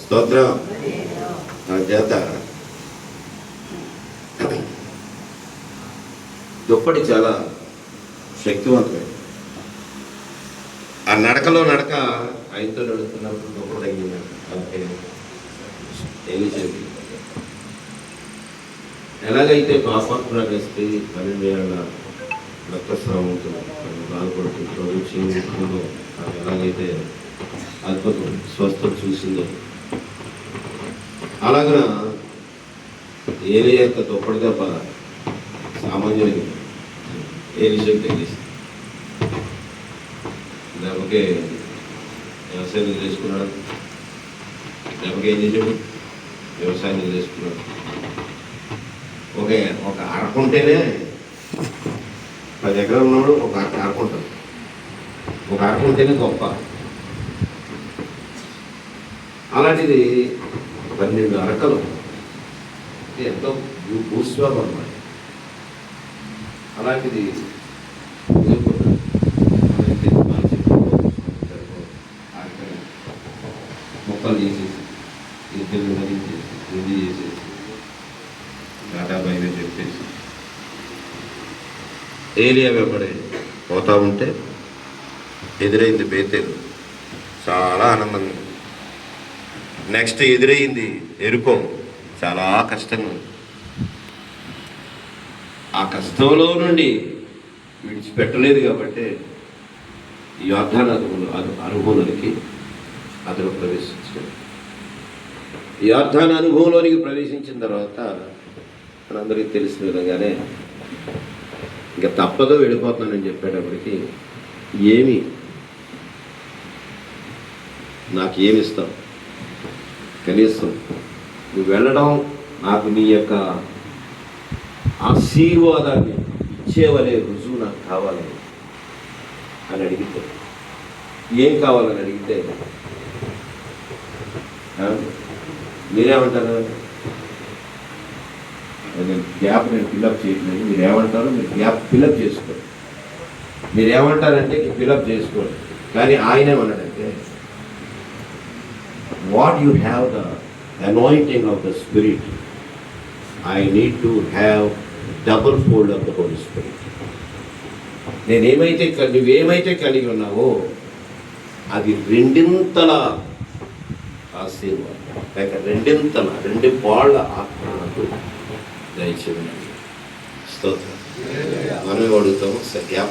స్తోత్రం. నా చేత దుప్పటి చాలా శక్తివంతమైంది. ఆ నడకలో నడక ఆయనతో నడుస్తున్నప్పుడు దుప్పటి తగ్గింది. ఎలాగైతే పాపాత్మరాలు స్త్రీ 12 ఏళ్ళ రక్తస్రావంతో బాధపడుతుందో క్షీణించుకుందో ఎలాగైతే అద్భుతం స్వస్థత చూసిందో అలాగా ఏలి యొక్క దుప్పటి దెబ్బ సామాన్యుడికి ఏలిషకు తగ్గిస్తుంది. దెబ్బకే వ్యవసాయం చేసుకున్నాడు. దెబ్బకి ఏం చేసాడు? వ్యవసాయం చేసుకున్నాడు. ఒక అరకుంటేనే 10 ఎకరాలు ఉన్నాడు. ఒక అరకుంటాడు. ఒక అరకుంటేనే గొప్ప. అలాంటిది 12 అరకలు ఎంతో భూస్వామం అన్నమాట. అలాంటిది మొక్కలు చేసేసి ఇద్దరు నదించేసి ఇది చేసేసి టాటా బయలు చెప్పేసి ఏలియా వెంబడి పోతా ఉంటే ఎదురైంది బేతేలు. చాలా ఆనందంగా. నెక్స్ట్ ఎదురయ్యింది ఎరుకో. చాలా కష్టంగా ఉంది. ఆ కష్టంలో నుండి విడిచిపెట్టలేదు కాబట్టి యోర్దాను అనుభవంలోనికి అతను ప్రవేశించాడు. యోర్దాను అనుభవంలోనికి ప్రవేశించిన తర్వాత మనందరికీ తెలిసిన విధంగానే ఇంకా తప్పదో వెళ్ళిపోతున్నానని చెప్పేటప్పటికి నాకేమి ఇస్తావు? కనీసం నువ్వు వెళ్ళడం నాకు నీ యొక్క ఆశీర్వాదాన్ని ఇచ్చేవలే రుజువు నాకు కావాలని అని అడిగితే, ఏం కావాలని అడిగితే మీరేమంటారు? గ్యాప్ నేను ఫిల్అప్ చేయట్లేదు. మీరేమంటారు? మీరు గ్యాప్ ఫిల్అప్ చేసుకోండి. మీరేమంటారంటే ఫిల్అప్ చేసుకోండి. కానీ ఆయనేమన్నాడంటే, what you have the anointing of the spirit, I need to have double fold of the holy spirit. నువ్వేమైతే కలిగి ఉన్నావో అది రెండింతల ఆశీర్వాదం, లేక రెండు పాళ్ళ ఆత్మకు దయచేయండి. స్తోత్రం. మనం అడుగుతాము, గ్యాప్